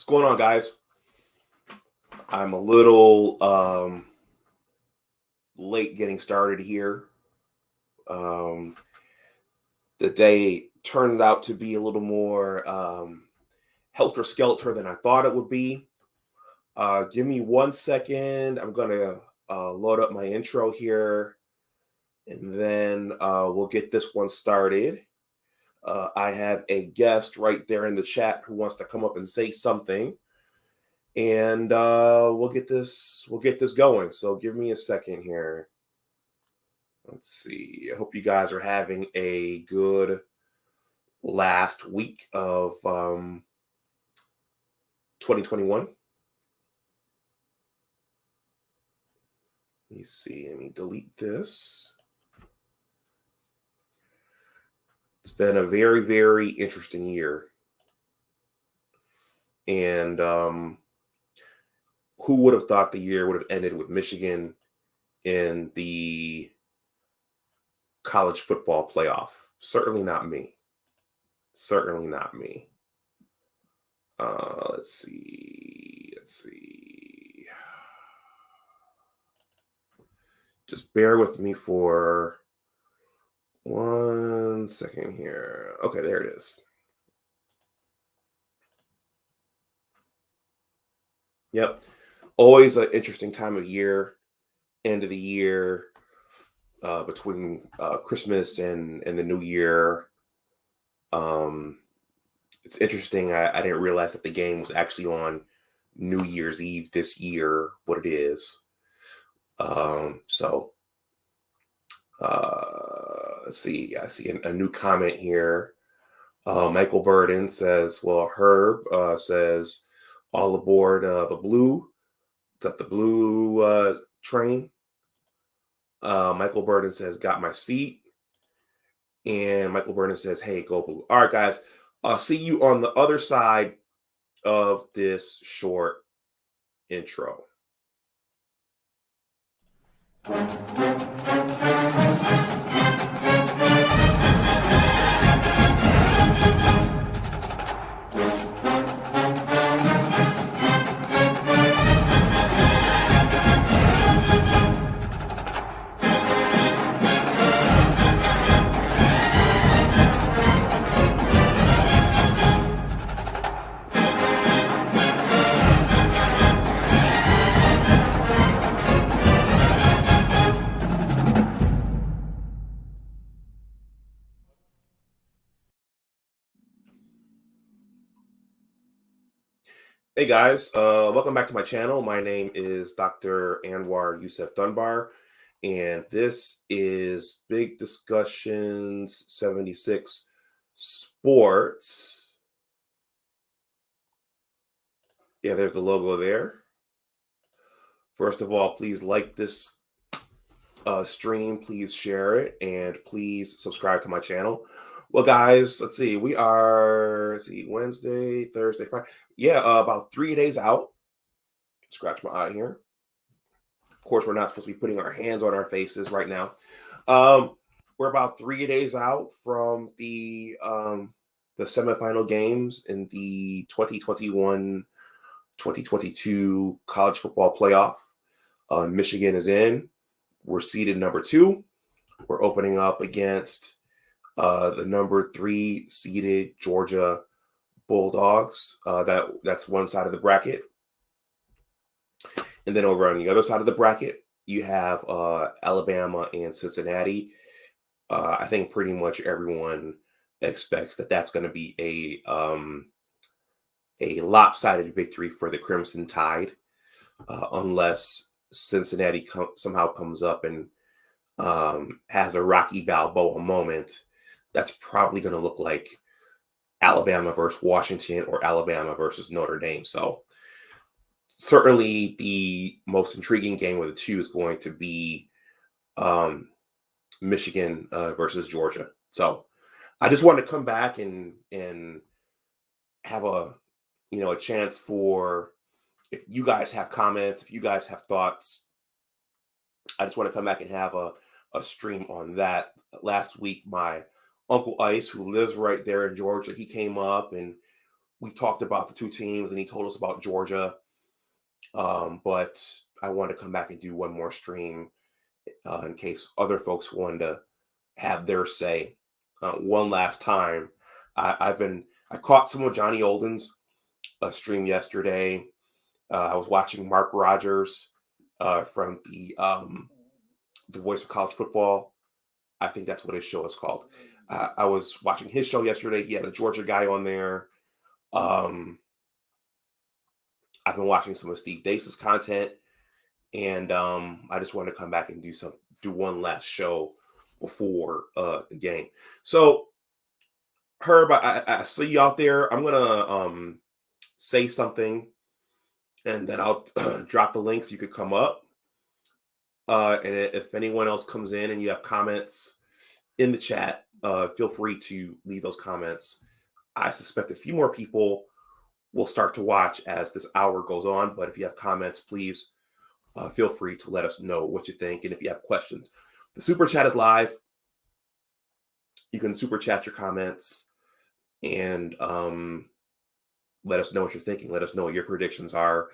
going on, guys? I'm a little late getting started here. Um, the day turned out to be a little more helter-skelter than I thought it would be. Give me 1 second. I'm going to load up my intro here, and then we'll get this one started. I have a guest right there in the chat who wants to come up and say something. And we'll get this going. So give me a second here. Let's see. I hope you guys are having a good last week of 2021. Let me see. Let me delete this. It's been a very, very interesting year. And who would have thought the year would have ended with Michigan in the college football playoff? Certainly not me. Certainly not me. Let's see. Just bear with me for 1 second here. Okay, there it is. Yep. Always an interesting time of year, end of the year, between Christmas and the New Year. It's interesting. I didn't realize that the game was actually on New Year's Eve this year, what it is. So let's see. I see a new comment here. Michael Burden says, well, Herb says, all aboard the blue. Is that the blue train? Michael Burden says, got my seat. And Michael Burden says, hey, go blue. All right, guys. I'll see you on the other side of this short intro. Hey guys, welcome back to my channel. My name is Dr. Anwar Youssef Dunbar, and this is Big Discussions 76 Sports. Yeah, there's the logo there. First of all, please like this stream, please share it, and please subscribe to my channel. Well, guys, let's see. We are, Wednesday, Thursday, Friday. Yeah, about 3 days out. Scratch my eye here. Of course, we're not supposed to be putting our hands on our faces right now. We're about 3 days out from the semifinal games in the 2021-2022 college football playoff. Michigan is in. We're seeded number 2. We're opening up against the number 3 seeded Georgia Bulldogs. That's one side of the bracket. And then over on the other side of the bracket, you have Alabama and Cincinnati. I think pretty much everyone expects that that's going to be a lopsided victory for the Crimson Tide, unless Cincinnati somehow comes up and has a Rocky Balboa moment. That's probably going to look like Alabama versus Washington or Alabama versus Notre Dame. So certainly the most intriguing game of the two is going to be Michigan versus Georgia. So I just wanted to come back and have a chance for, if you guys have comments, if you guys have thoughts, I just want to come back and have a stream on that. Last week, my Uncle Ice, who lives right there in Georgia, he came up and we talked about the two teams, and he told us about Georgia. But I wanted to come back and do one more stream in case other folks wanted to have their say one last time. I caught some of Johnny Olden's stream yesterday. I was watching Mark Rogers from the Voice of College Football. I think that's what his show is called. I was watching his show yesterday. He had a Georgia guy on there. I've been watching some of Steve Dace's content, and I just wanted to come back and do one last show before the game. So, Herb, I see you out there. I'm gonna say something, and then I'll drop the link so you could come up. And if anyone else comes in and you have comments in the chat, feel free to leave those comments. I suspect a few more people will start to watch as this hour goes on. But if you have comments, please feel free to let us know what you think. And if you have questions, the super chat is live. You can super chat your comments and let us know what you're thinking. Let us know what your predictions are.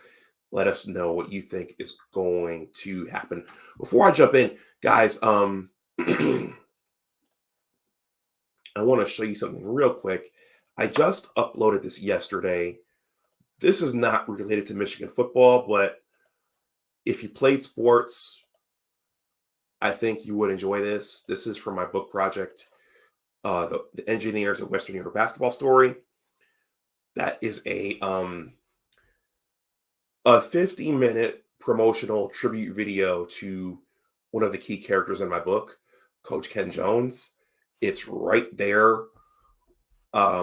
Let us know what you think is going to happen. Before I jump in, guys, I want to show you something real quick. I just uploaded this yesterday. This is not related to Michigan football, but if you played sports, I think you would enjoy this. This is from my book project, the Engineers of Western Europe Basketball Story. That is a 15-minute promotional tribute video to one of the key characters in my book, Coach Ken Jones. It's right there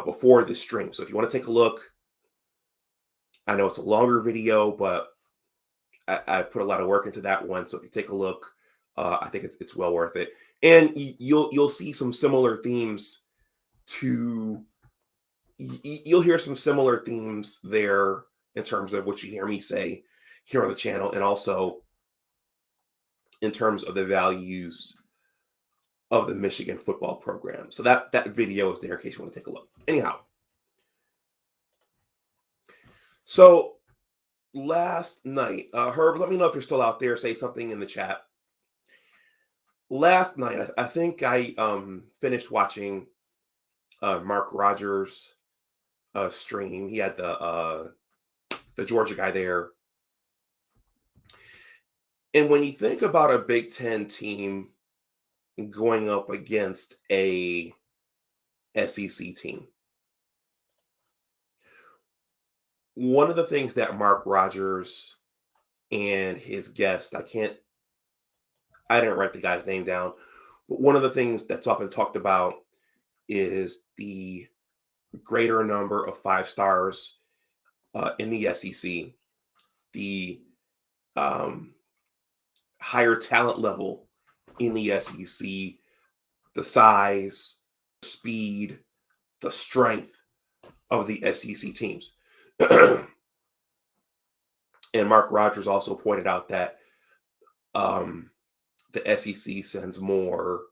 before the stream. So if you want to take a look, I know it's a longer video, but I put a lot of work into that one. So if you take a look, I think it's well worth it. And you'll see some similar themes you'll hear some similar themes there in terms of what you hear me say here on the channel, and also in terms of the values of the Michigan football program. So that video is there in case you want to take a look. Anyhow, so last night, Herb, let me know if you're still out there. Say something in the chat. Last night, I think I finished watching Mark Rogers' stream. He had the Georgia guy there. And when you think about a Big Ten team going up against a SEC team, one of the things that Mark Rogers and his guest, I didn't write the guy's name down, but one of the things that's often talked about is the greater number of 5 stars in the SEC, the higher talent level in the SEC, the size, speed, the strength of the SEC teams. And Mark Rogers also pointed out that the SEC sends more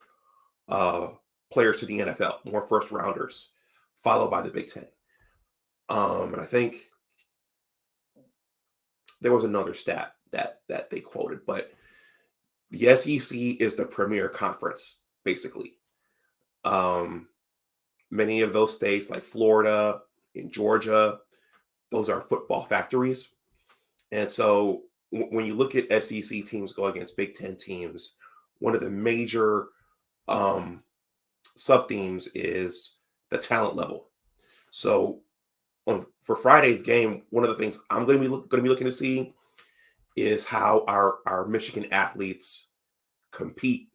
players to the NFL, more first rounders, followed by the Big Ten. And I think there was another stat that they quoted, but the SEC is the premier conference, basically. Many of those states, like Florida and Georgia, those are football factories. And so when you look at SEC teams go against Big Ten teams, one of the major sub-themes is the talent level. So for Friday's game, one of the things I'm going to be looking to see is how our Michigan athletes compete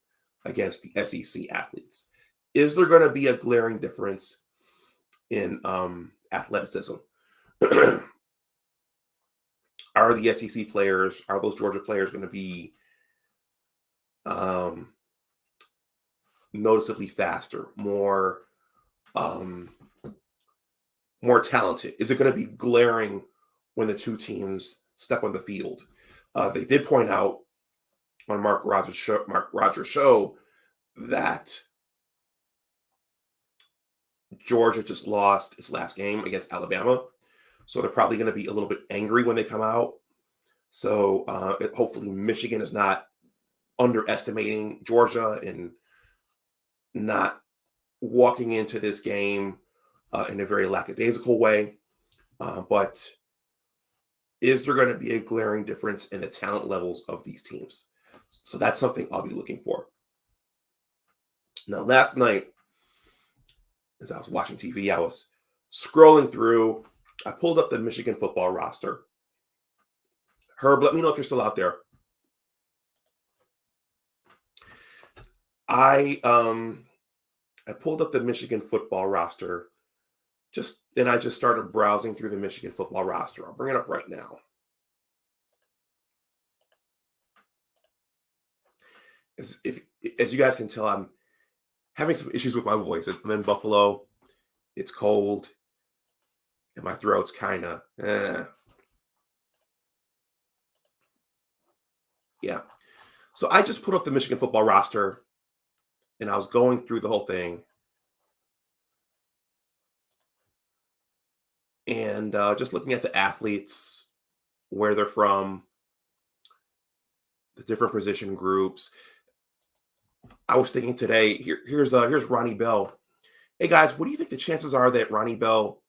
against the SEC athletes. Is there going to be a glaring difference in athleticism? Are the SEC players, are those Georgia players going to be noticeably faster, more talented? Is it going to be glaring when the two teams step on the field? They did point out on Mark Rogers' show that Georgia just lost its last game against Alabama, so they're probably going to be a little bit angry when they come out. So hopefully Michigan is not underestimating Georgia and not walking into this game in a very lackadaisical way. But is there going to be a glaring difference in the talent levels of these teams? So that's something I'll be looking for. Now, last night, as I was watching TV, I was scrolling through. I pulled up the Michigan football roster. Herb, let me know if you're still out there. I pulled up the Michigan football roster and I just started browsing through the Michigan football roster. I'll bring it up right now. As you guys can tell, I'm having some issues with my voice. I'm in Buffalo. It's cold. And my throat's kind of, yeah. So I just put up the Michigan football roster, and I was going through the whole thing. And just looking at the athletes, where they're from, the different position groups. I was thinking today, here's Ronnie Bell. Hey guys, what do you think the chances are that Ronnie Bell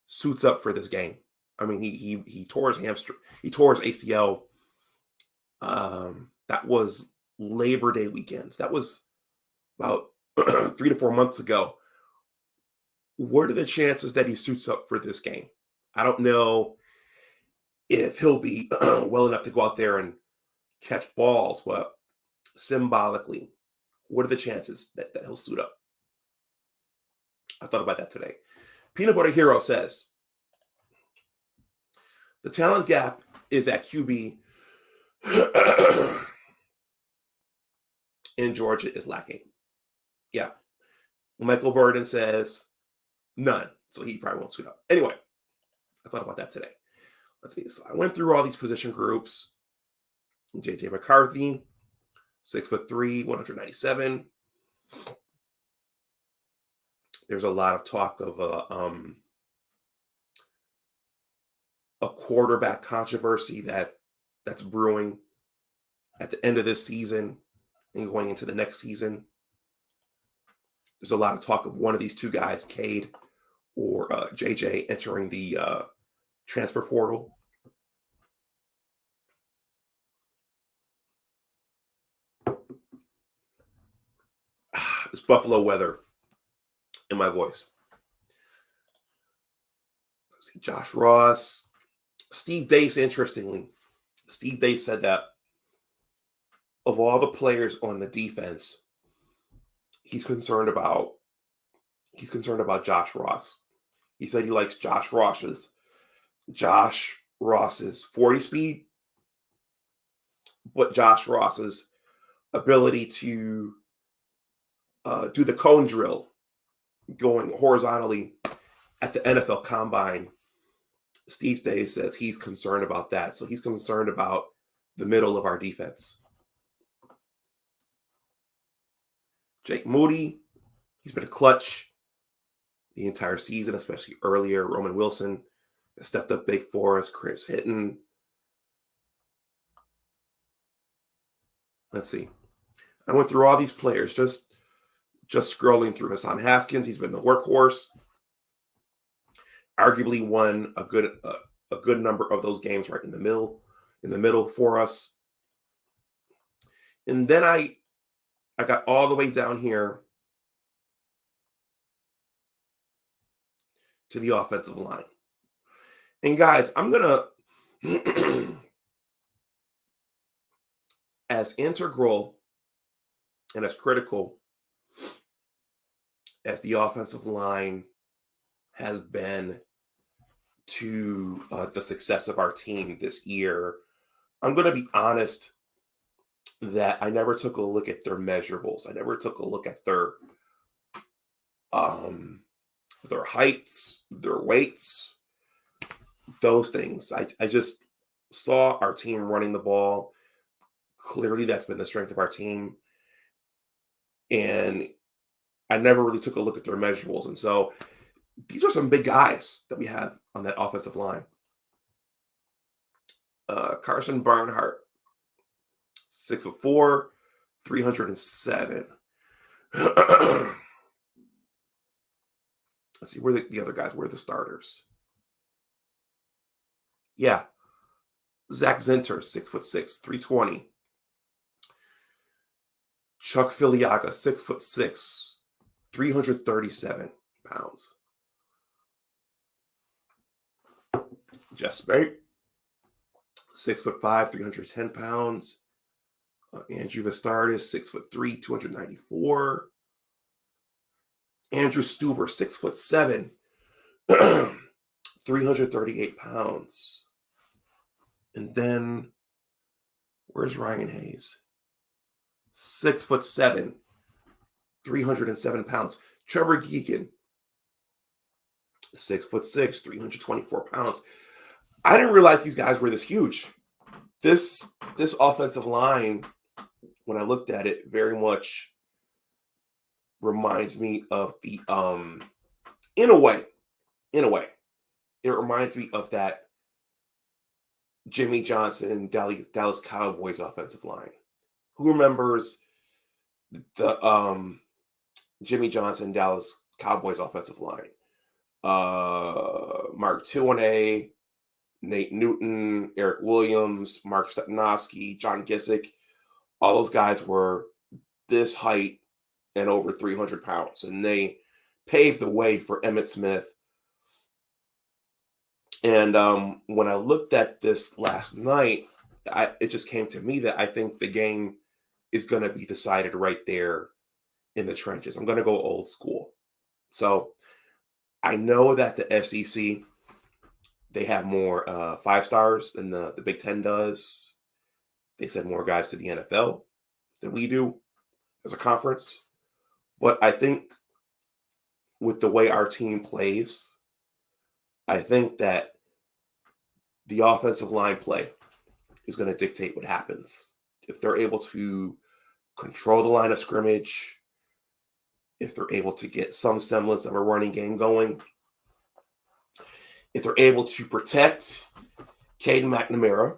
suits up for this game? I mean, he tore his hamstring, he tore his ACL. That was Labor Day weekends. That was about 3 to 4 months ago. What are the chances that he suits up for this game? I don't know if he'll be well enough to go out there and catch balls, but symbolically, what are the chances that he'll suit up? I thought about that today. Peanut Butter Hero says, the talent gap is at QB in Georgia is lacking. Yeah. Michael Burden says, none. So he probably won't suit up. Anyway, I thought about that today. Let's see. So I went through all these position groups. JJ McCarthy, 6'3", 197. There's a lot of talk of a quarterback controversy that's brewing at the end of this season and going into the next season. There's a lot of talk of one of these two guys, Cade or JJ, entering the transfer portal. This Buffalo weather in my voice. Let's see, Josh Ross. Steve Dace, interestingly, Steve Dace said that of all the players on the defense, he's concerned about Josh Ross. He said he likes Josh Ross's 40 speed, but Josh Ross's ability to do the cone drill going horizontally at the NFL Combine. Steve Day says he's concerned about that. So he's concerned about the middle of our defense. Jake Moody, he's been a clutch the entire season, especially earlier. Roman Wilson has stepped up big for us. Chris Hitton. Let's see. I went through all these players, just scrolling through. Hassan Haskins, he's been the workhorse. Arguably won a good number of those games right in the middle for us. And then I got all the way down here to the offensive line. And guys, I'm going to, as integral and as critical as the offensive line has been to the success of our team this year, I'm going to be honest that I never took a look at their measurables. I never took a look at their heights, their weights, those things. I just saw our team running the ball. Clearly, that's been the strength of our team. And I never really took a look at their measurables. And so these are some big guys that we have on that offensive line. Carson Barnhart, 6'4", 307. Let's see, where the other guys, where are the starters? Yeah. Zach Zinter, 6'6", 320. Chuck Filiaga, 6'6", 337 pounds. Jess Spate, 6'5", 310 pounds. Andrew Vistardis, 6'3", 294. Andrew Stuber, 6'7", 338 pounds. And then, where's Ryan Hayes? 6'7", 307 pounds. Trevor Geegan, 6'6", 324 pounds. I didn't realize these guys were this huge. This offensive line, when I looked at it, very much reminds me of the in a way, it reminds me of that Jimmy Johnson Dallas Cowboys offensive line. Who remembers the Jimmy Johnson Dallas Cowboys offensive line? Mark Tuanay, Nate Newton, Eric Williams, Mark Stepnoski, John Gisick. All those guys were this height and over 300 pounds. And they paved the way for Emmitt Smith. And when I looked at this last night, it just came to me that I think the game is going to be decided right there in the trenches. I'm going to go old school. So I know that the SEC, they have more 5 stars than the Big Ten does. They send more guys to the NFL than we do as a conference. But I think with the way our team plays, I think that the offensive line play is going to dictate what happens. If they're able to control the line of scrimmage, if they're able to get some semblance of a running game going, if they're able to protect Caden McNamara,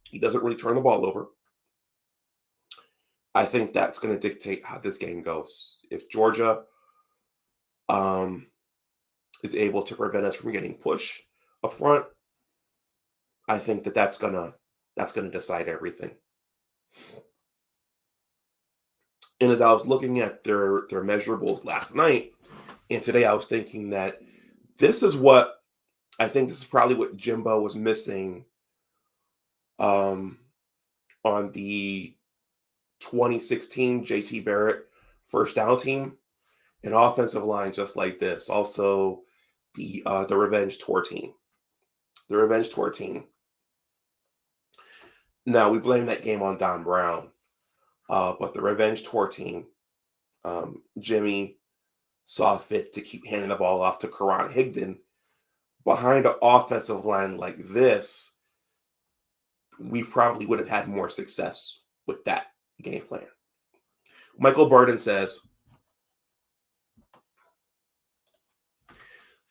he doesn't really turn the ball over. I think that's going to dictate how this game goes. If Georgia is able to prevent us from getting push up front, I think that's gonna decide everything. And as I was looking at their measurables last night and today, I was thinking that this is probably what Jimbo was missing on the 2016 JT Barrett first down team, an offensive line just like this. Also, the Revenge Tour team. The Revenge Tour team. Now, we blame that game on Don Brown, but the Revenge Tour team, Jimmy saw fit to keep handing the ball off to Karan Higdon. Behind an offensive line like this, we probably would have had more success with that game plan. Michael Burden says,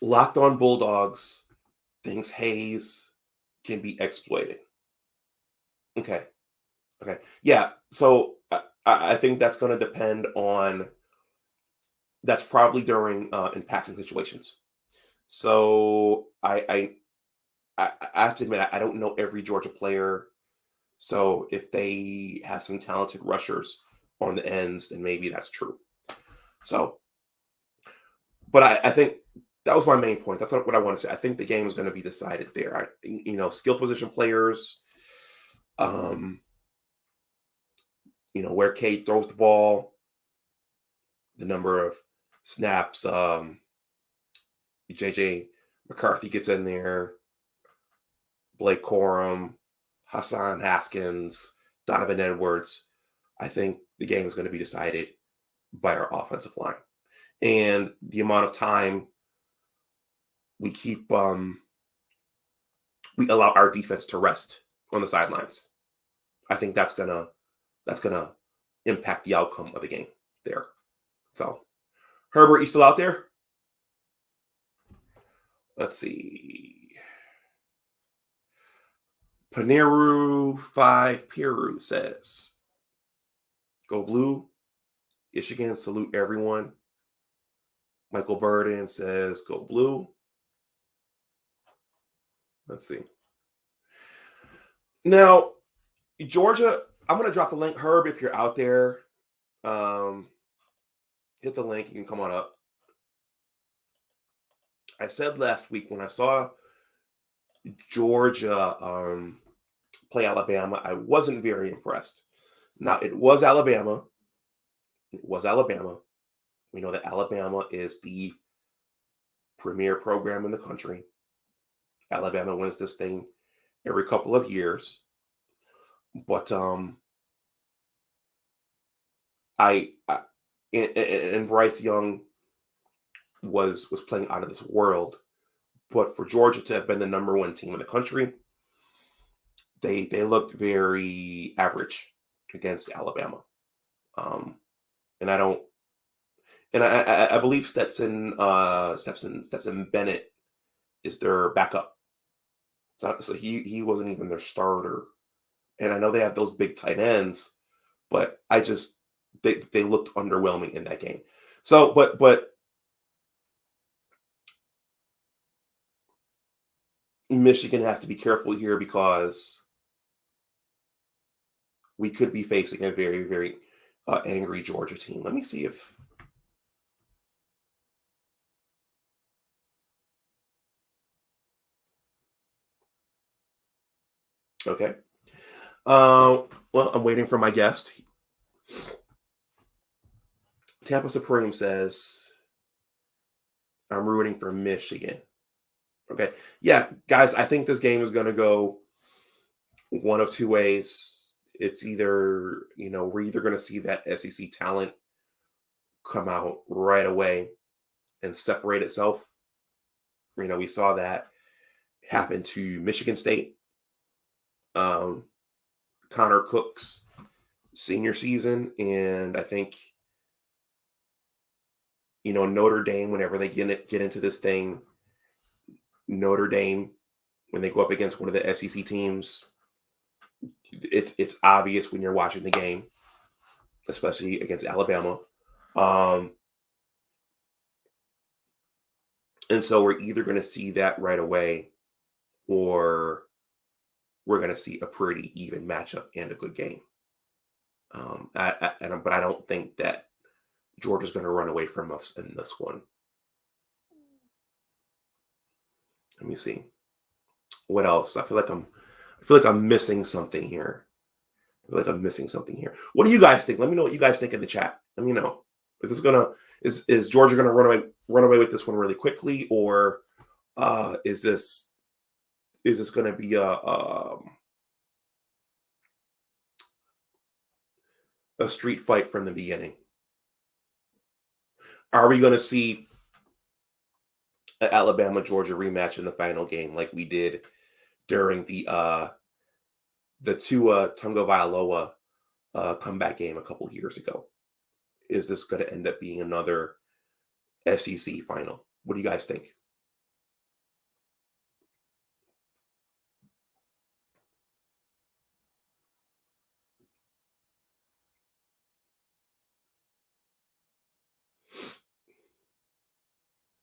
Locked On Bulldogs thinks Hayes can be exploited. Okay. Yeah, so I think that's going to depend on, that's probably during in passing situations. So I have to admit, I don't know every Georgia player. So if they have some talented rushers on the ends, then maybe that's true. So, but I think that was my main point. That's what I want to say. I think the game is going to be decided there. Skill position players, where Cade throws the ball, the number of snaps JJ McCarthy gets in there, Blake Corum, Hassan Haskins, Donovan Edwards. I think the game is going to be decided by our offensive line. And the amount of time we keep, we allow our defense to rest on the sidelines. I think that's gonna impact the outcome of the game there. So, Herbert, you still out there? Let's see. Paneru5 Piru says, "Go Blue. Michigan, salute everyone." Michael Burden says, "Go Blue." Let's see. Now, Georgia, I'm going to drop the link. Herb, if you're out there, hit the link. You can come on up. I said last week when I saw Georgia play Alabama, I wasn't very impressed. Now, it was Alabama. It was Alabama. We know that Alabama is the premier program in the country. Alabama wins this thing every couple of years. But and Bryce Young was playing out of this world. But for Georgia to have been the number one team in the country, they looked very average against Alabama. And I don't, and I believe Stetson Bennett is their backup. So he wasn't even their starter. And I know they have those big tight ends, but they looked underwhelming in that game. So, but Michigan has to be careful here because we could be facing a very, very angry Georgia team. Let me see if. Okay. Well, I'm waiting for my guest. Tampa Supreme says, "I'm rooting for Michigan." Okay. Yeah, guys, I think this game is going to go one of two ways. It's either, we're either going to see that SEC talent come out right away and separate itself. We saw that happen to Michigan State. Connor Cook's senior season, and I think Notre Dame, whenever they get into this thing, Notre Dame, when they go up against one of the SEC teams, it's obvious when you're watching the game, especially against Alabama. And so we're either going to see that right away, or we're going to see a pretty even matchup and a good game. But I don't think that Georgia's going to run away from us in this one. Let me see. What else? I feel like I'm missing something here. What do you guys think? Let me know what you guys think in the chat. Let me know. Is Georgia gonna run away with this one really quickly, or is this gonna be a street fight from the beginning? Are we gonna see an Alabama Georgia rematch in the final game like we did during the Tua Tagovailoa comeback game a couple years ago? Is this going to end up being another SEC final? What do you guys think?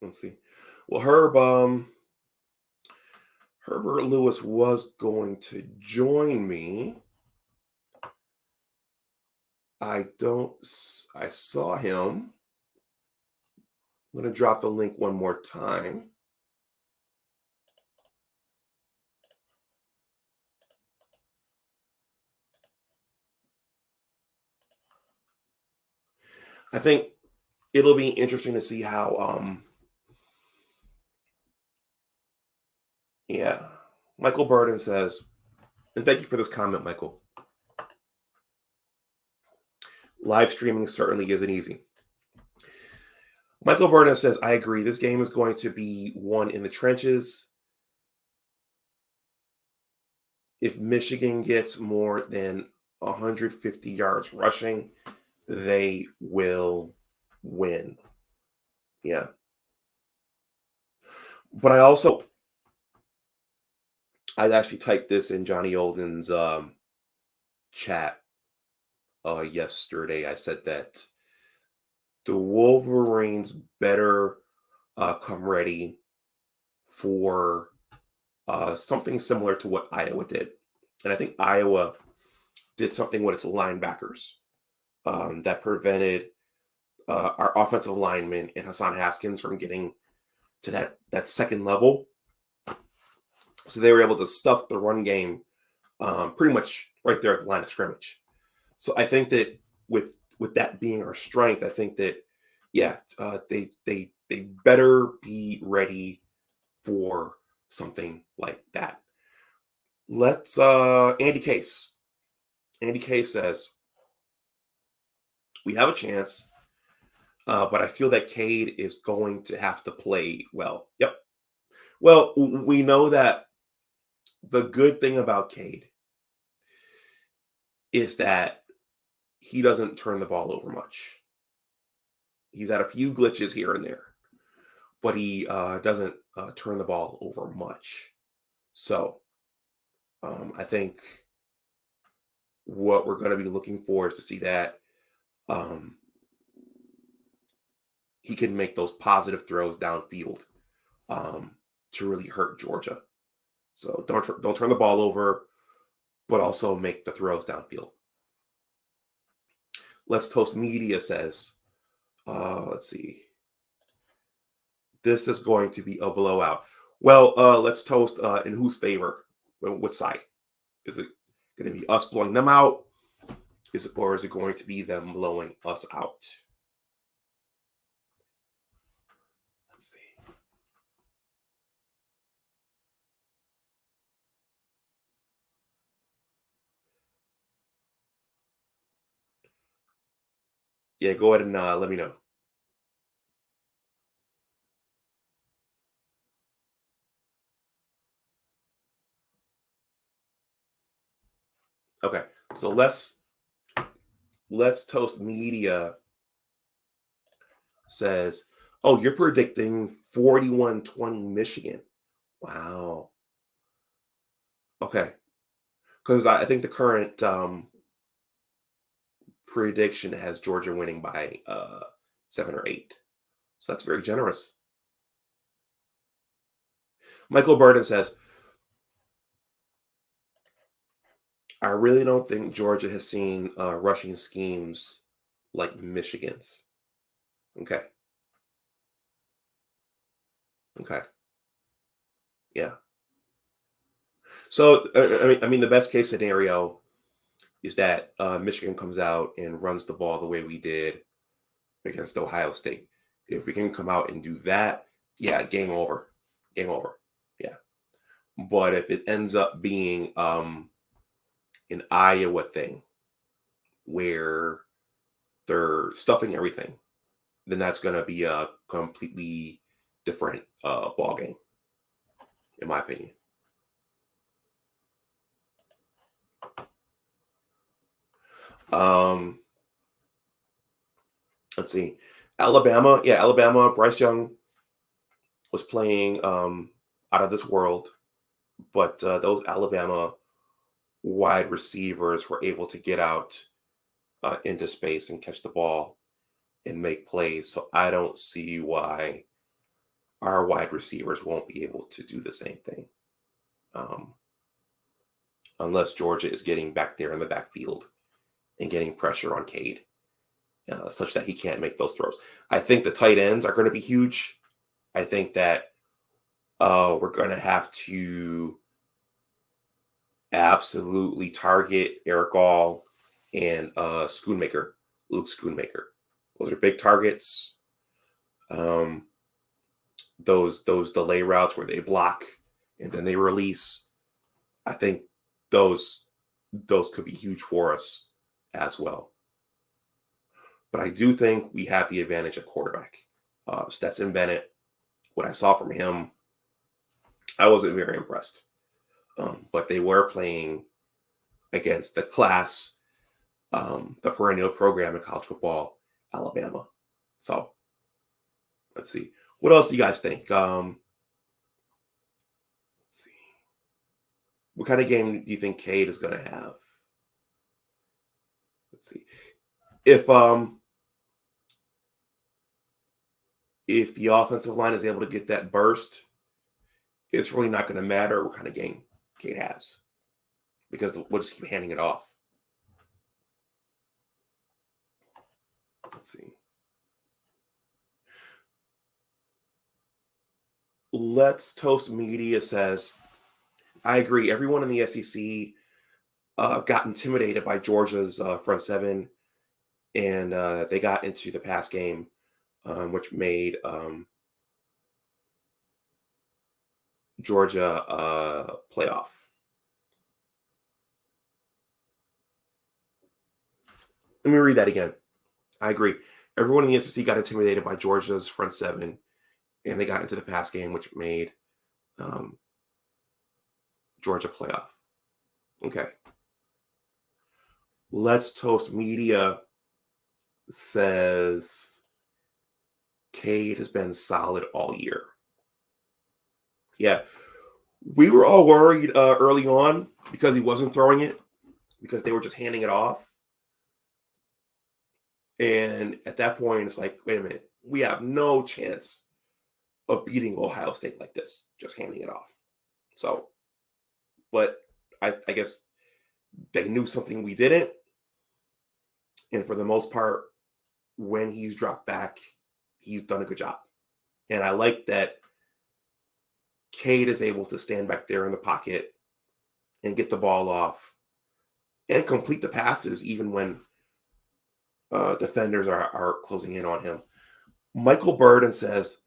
Let's see. Well, Herbert Lewis was going to join me. I saw him. I'm going to drop the link one more time. I think it'll be interesting to see how yeah. Michael Burden says, and thank you for this comment, Michael. Live streaming certainly isn't easy. Michael Burden says, I agree. This game is going to be won in the trenches. If Michigan gets more than 150 yards rushing, they will win. Yeah. But I actually typed this in Johnny Olden's chat yesterday. I said that the Wolverines better come ready for something similar to what Iowa did. And I think Iowa did something with its linebackers that prevented our offensive lineman and Hassan Haskins from getting to that second level. So they were able to stuff the run game pretty much right there at the line of scrimmage. So I think that with that being our strength, I think that they better be ready for something like that. Let's Andy Case. Andy Case says we have a chance, but I feel that Cade is going to have to play well. Yep. Well, we know that the good thing about Cade is that he doesn't turn the ball over much. He's had a few glitches here and there, but he doesn't turn the ball over much. So I think what we're going to be looking for is to see that um, he can make those positive throws downfield to really hurt Georgia. So don't turn the ball over, but also make the throws downfield. Let's Toast Media says, let's see. This is going to be a blowout. Well, let's Toast in whose favor? What side? Is it going to be us blowing them out? Or is it going to be them blowing us out? Let's see. Yeah, go ahead and let me know. Okay, so let's Toast Media says, oh, you're predicting 41-20 Michigan. Wow. Okay. Because I think the current prediction has Georgia winning by 7 or 8. So that's very generous. Michael Burden says, I really don't think Georgia has seen rushing schemes like Michigan's. Okay. Okay. Yeah. So I mean, the best case scenario is that Michigan comes out and runs the ball the way we did against Ohio State. If we can come out and do that, yeah, game over. Game over. Yeah. But if it ends up being an Iowa thing where they're stuffing everything, then that's going to be a completely different ball game, in my opinion. Let's see. Alabama. Yeah, Alabama. Bryce Young was playing out of this world, but those Alabama wide receivers were able to get out into space and catch the ball and make plays. So I don't see why our wide receivers won't be able to do the same thing. Unless Georgia is getting back there in the backfield and getting pressure on Cade, such that he can't make those throws. I think the tight ends are going to be huge. I think that we're going to have to absolutely target Eric All and Schoonmaker, Luke Schoonmaker. Those are big targets. Those delay routes where they block and then they release. I think those could be huge for us as well. But I do think we have the advantage at quarterback. Stetson Bennett, what I saw from him, I wasn't very impressed. But they were playing against the class, the perennial program in college football, Alabama. So let's see. What else do you guys think? Let's see. What kind of game do you think Cade is going to have? Let's see. If the offensive line is able to get that burst, it's really not going to matter what kind of game Cade has, because we'll just keep handing it off. Let's see. Let's Toast Media says, I agree. Everyone in the SEC got intimidated by Georgia's front seven, and they got into the pass game, which made Georgia playoff. Let me read that again. I agree. Everyone in the SEC got intimidated by Georgia's front seven, and they got into the pass game, which made Georgia playoff. Okay. Let's Toast Media says Cade has been solid all year. Yeah. We were all worried early on because he wasn't throwing it, because they were just handing it off. And at that point, it's like, wait a minute, we have no chance of beating Ohio State like this, just handing it off. So, but I guess they knew something we didn't. And for the most part, when he's dropped back, he's done a good job. And I like that Cade is able to stand back there in the pocket and get the ball off and complete the passes even when defenders are closing in on him. Michael Burden says,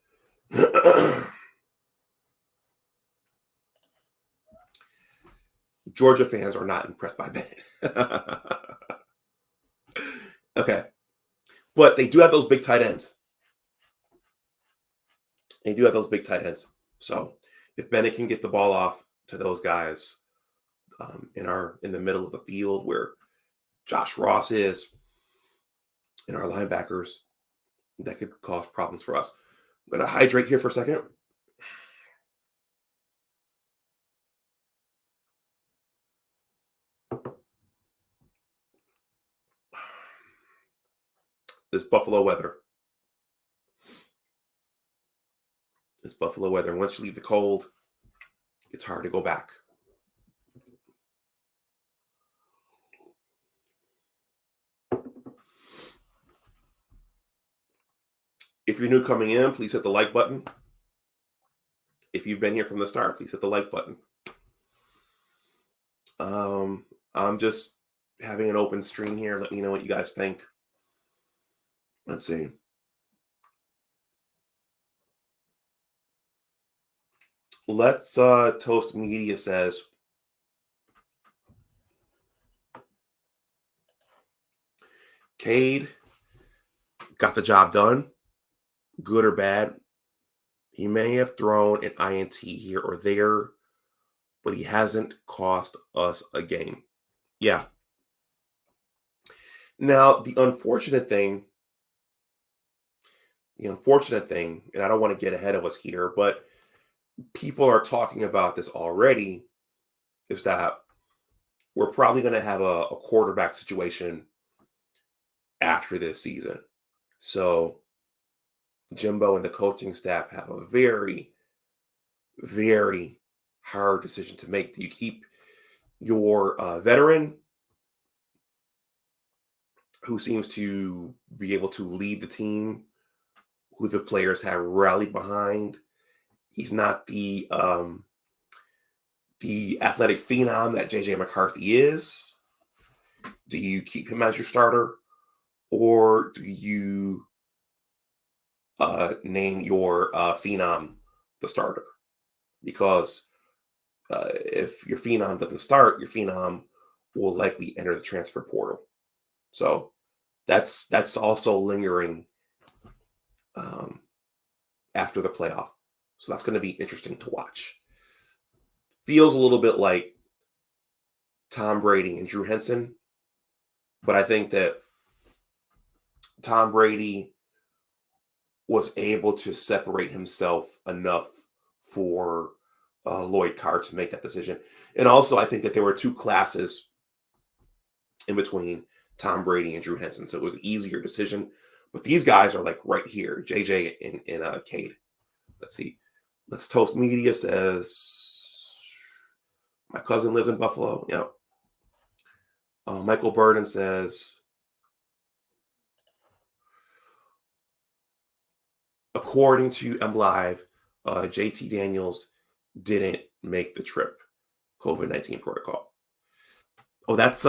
Georgia fans are not impressed by Bennett. Okay. But they do have those big tight ends. So if Bennett can get the ball off to those guys in the middle of the field where Josh Ross is, and our linebackers, that could cause problems for us. I'm going to hydrate here for a second. This Buffalo weather. And once you leave the cold, it's hard to go back. If you're new coming in, please hit the like button. If you've been here from the start, please hit the like button. I'm just having an open stream here. Let me know what you guys think. Let's see. Let's Toast Media says, Cade got the job done, good or bad. He may have thrown an INT here or there, but he hasn't cost us a game. Yeah. Now, the unfortunate thing, and I don't want to get ahead of us here, but people are talking about this already, is that we're probably going to have a quarterback situation after this season. So Jimbo and the coaching staff have a very, very hard decision to make. Do you keep your veteran who seems to be able to lead the team, who the players have rallied behind? He's not the athletic phenom that JJ McCarthy is. Do you keep him as your starter, or do you name your phenom the starter? Because if your phenom doesn't start, your phenom will likely enter the transfer portal. So that's also lingering after the playoff. So that's going to be interesting to watch. Feels a little bit like Tom Brady and Drew Henson, but I think that Tom Brady was able to separate himself enough for Lloyd Carr to make that decision. And also, I think that there were two classes in between Tom Brady and Drew Henson, so it was an easier decision. But these guys are like right here, JJ and Cade. Let's see. Let's Toast Media says my cousin lives in Buffalo. Yep. Michael Burden says, according to M Live, JT Daniels didn't make the trip. COVID-19 protocol. Oh, that's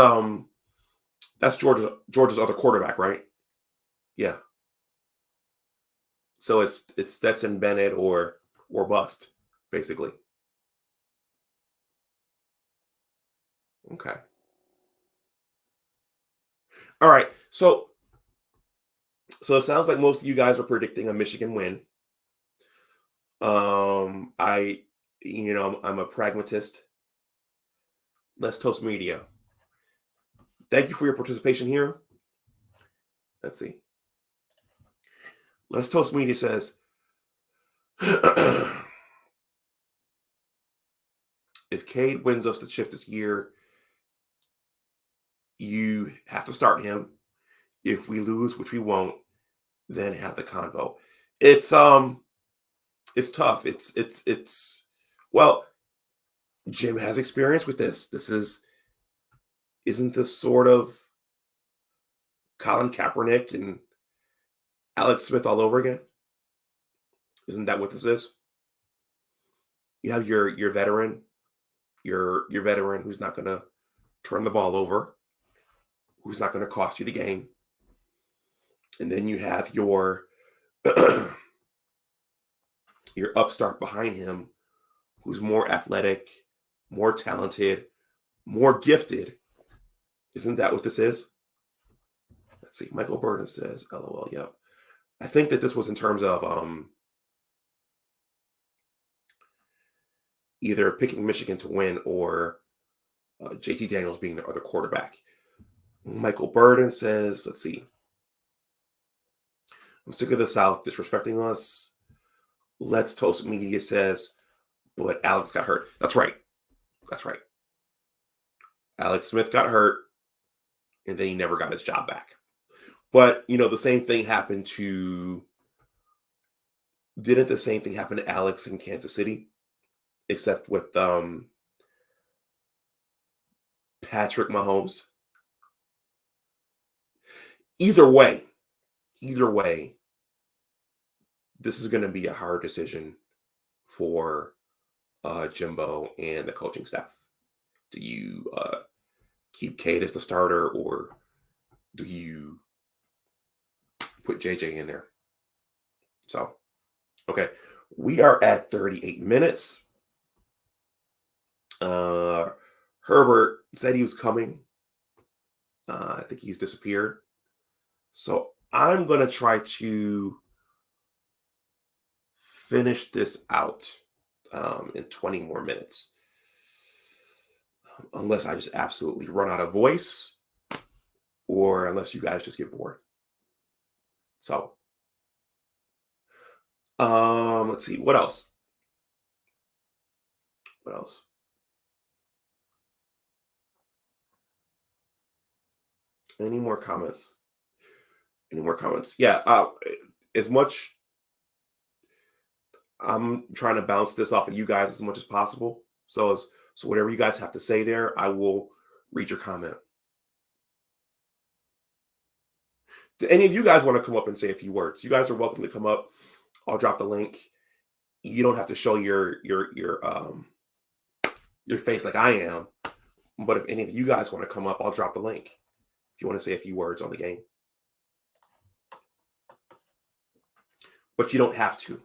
Georgia's other quarterback, right? Yeah. So it's Stetson Bennett or bust, basically. Okay. All right. So it sounds like most of you guys are predicting a Michigan win. I'm a pragmatist. Let's Toast Media. Thank you for your participation here. Let's see. Let's Toast Media says, if Cade wins us the chip this year, you have to start him. If we lose, which we won't, then have the convo. It's tough. Well, Jim has experience with this. Isn't this sort of Colin Kaepernick and Alex Smith all over again? Isn't that what this is? You have your veteran, your veteran who's not going to turn the ball over, who's not going to cost you the game, and then you have your your upstart behind him, who's more athletic, more talented, more gifted. Isn't that what this is? Let's see. Michael Burden says, "LOL." Yep. I think that this was in terms of either picking Michigan to win or JT Daniels being their other quarterback. Michael Burden says, let's see. I'm sick of the South disrespecting us. Let's Toast Media says, but Alex got hurt. That's right. Alex Smith got hurt, and then he never got his job back. But, the same thing happened to... Didn't the same thing happen to Alex in Kansas City? Except with Patrick Mahomes. Either way, this is going to be a hard decision for Jimbo and the coaching staff. Do you keep Cade as the starter, or do you put JJ in there? So, okay, we are at 38 minutes. Herbert said he was coming. I think he's disappeared. So I'm going to try to finish this out in 20 more minutes. Unless I just absolutely run out of voice, or unless you guys just get bored. So, let's see. What else? Any more comments? Yeah. As much, I'm trying to bounce this off of you guys as much as possible. So whatever you guys have to say there, I will read your comment. Do any of you guys want to come up and say a few words? You guys are welcome to come up. I'll drop the link. You don't have to show your face like I am. But if any of you guys want to come up, I'll drop the link. If you want to say a few words on the game. But you don't have to.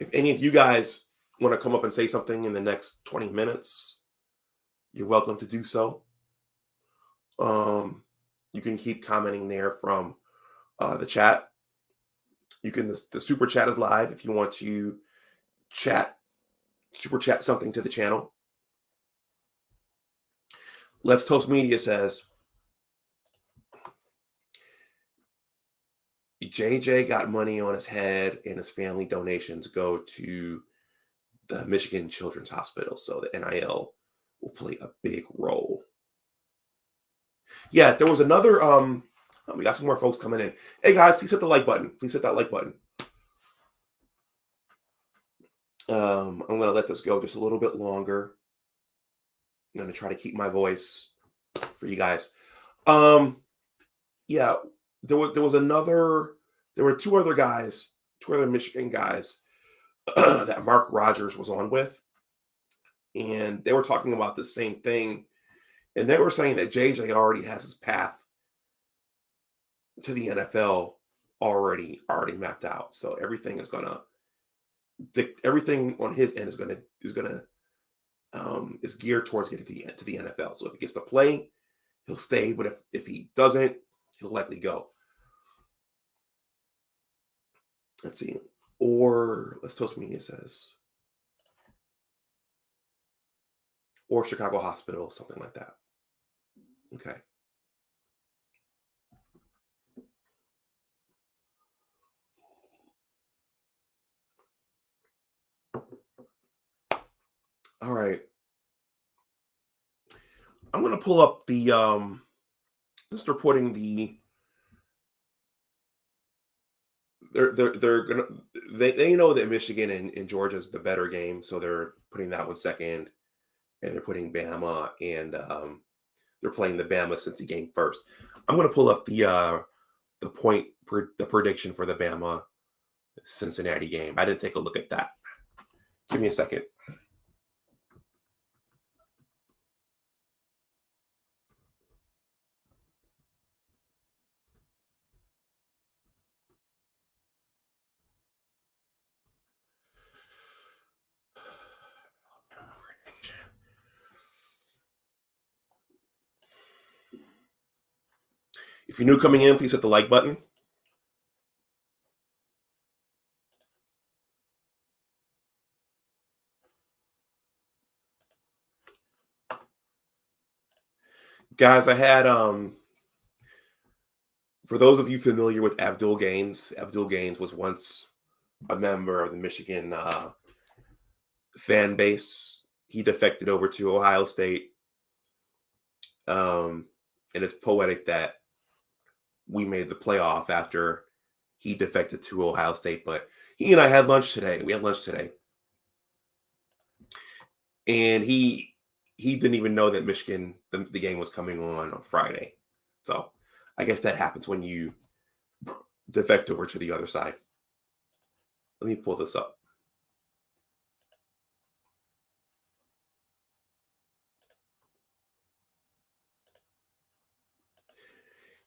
If any of you guys want to come up and say something in the next 20 minutes, you're welcome to do so. You can keep commenting there from the chat. The super chat is live if you want to super chat something to the channel. Let's Toast Media says, JJ got money on his head and his family donations go to the Michigan Children's Hospital. So the NIL will play a big role. Yeah, there was another, we got some more folks coming in. Hey guys, please hit the like button. Please hit that like button. I'm going to let this go just a little bit longer. I'm going to try to keep my voice for you guys. Yeah, there were two other Michigan guys that Mark Rogers was on with, and they were talking about the same thing, and they were saying that JJ already has his path to the NFL already mapped out. So everything on his end is geared towards getting to the NFL. So if he gets to play, he'll stay, but if he doesn't, he'll likely go. Let's see. Or Let's Toast Media says, or Chicago Hospital, something like that. Okay. All right. I'm going to pull up the just reporting the they're gonna they know that Michigan and Georgia's the better game, so they're putting that one second, and they're putting Bama and they're playing the Bama Cincy game first. I'm going to pull up the prediction for the Bama Cincinnati game. I didn't take a look at that. Give me a second. If you're new coming in, please hit the like button. Guys, I had for those of you familiar with Abdul Gaines was once a member of the Michigan fan base. He defected over to Ohio State. And it's poetic that we made the playoff after he defected to Ohio State. But he and I had lunch today. We had lunch today. And he didn't even know that Michigan, the game was coming on Friday. So I guess that happens when you defect over to the other side. Let me pull this up.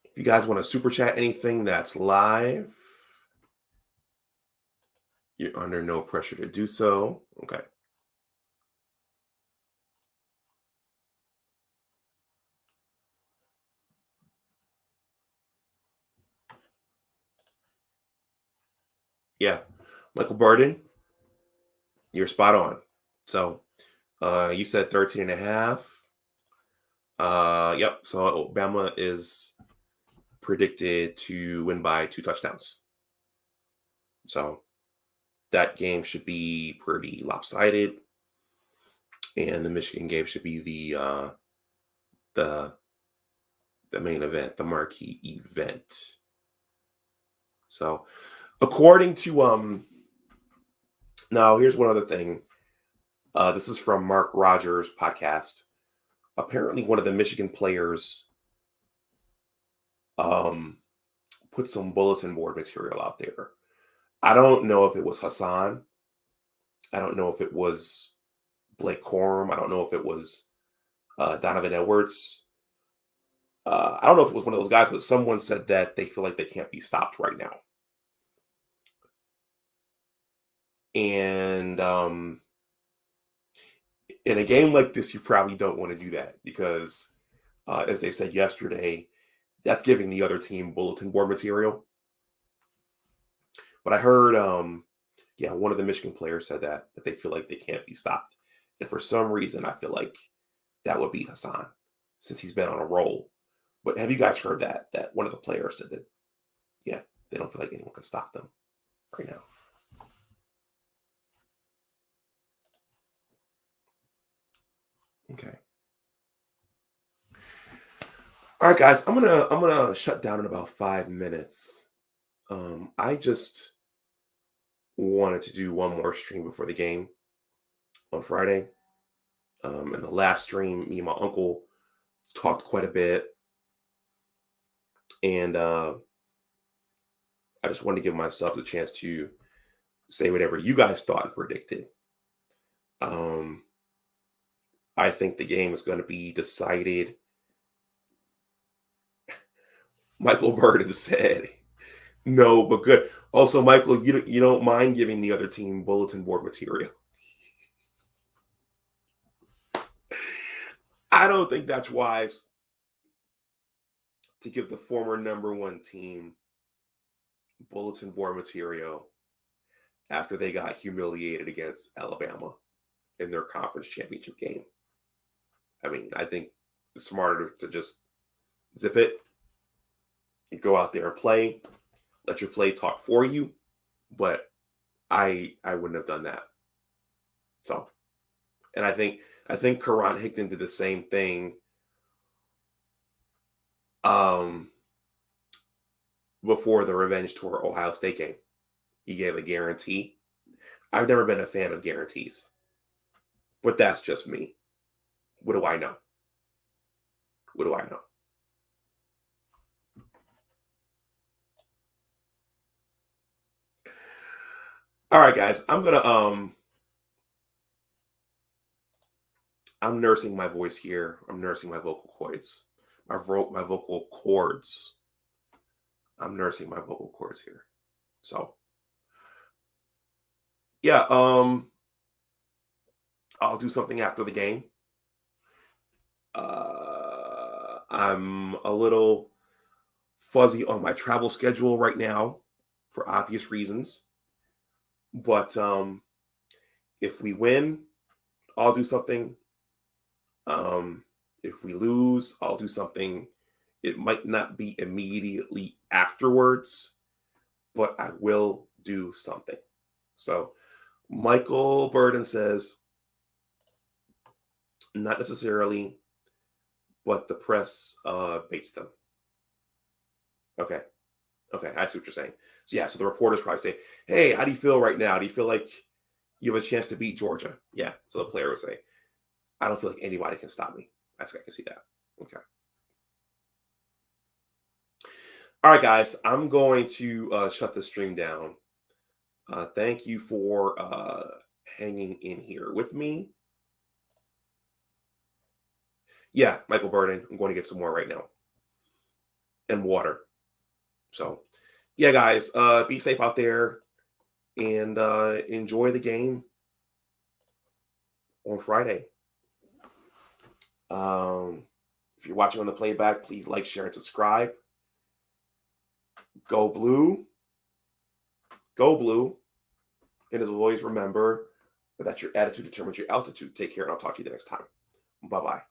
If you guys want to super chat anything that's live, you're under no pressure to do so. Okay. Yeah. Michael Burden, you're spot on. So you said 13 and a half. Yep. So Bama is predicted to win by 2 touchdowns. So that game should be pretty lopsided, and the Michigan game should be the main event, the marquee event. So, according to now here's one other thing. This is from Mark Rogers' podcast. Apparently, one of the Michigan players put some bulletin board material out there. I don't know if it was Hassan. I don't know if it was Blake Corum. I don't know if it was Donovan Edwards. I don't know if it was one of those guys, but someone said that they feel like they can't be stopped right now. And in a game like this, you probably don't want to do that because, as they said yesterday, that's giving the other team bulletin board material. But I heard, one of the Michigan players said that they feel like they can't be stopped. And for some reason, I feel like that would be Hassan. since he's been on a roll. But have you guys heard that one of the players said that, yeah, they don't feel like anyone can stop them right now. Okay. All right, guys, I'm gonna shut down in about 5 minutes. I just wanted to do one more stream before the game on Friday. In the last stream, me and my uncle talked quite a bit, and I just wanted to give myself the chance to say whatever you guys thought and predicted. I think the game is going to be decided. Michael Burden said, "No, but good." Also, Michael, you don't mind giving the other team bulletin board material? I don't think that's wise to give the former #1 team bulletin board material after they got humiliated against Alabama in their conference championship game. I mean, I think it's smarter to just zip it. You go out there and play, let your play talk for you. But I wouldn't have done that. So, and I think Karan Hickman did the same thing before the revenge tour Ohio State game. He gave a guarantee. I've never been a fan of guarantees, but that's just me. What do I know? What do I know? All right, guys, I'm nursing my voice here. I'm nursing my vocal cords. My vocal cords. I'm nursing my vocal cords here. So, yeah, I'll do something after the game. I'm a little fuzzy on my travel schedule right now for obvious reasons. But if we win, I'll do something. If we lose, I'll do something. It might not be immediately afterwards, but I will do something. So Michael Burden says, not necessarily, but the press baits them. Okay. I see what you're saying. So yeah, so the reporters probably say, hey, how do you feel right now? Do you feel like you have a chance to beat Georgia? Yeah. So the player would say, I don't feel like anybody can stop me. I can see that. Okay. All right, guys, I'm going to shut the stream down. Thank you for hanging in here with me. Yeah, Michael Burden, I'm going to get some more right now. And water. So, yeah, guys, be safe out there and enjoy the game on Friday. If you're watching on the playback, please like, share, and subscribe. Go blue. Go blue. And as always, remember that your attitude determines your altitude. Take care, and I'll talk to you the next time. Bye-bye.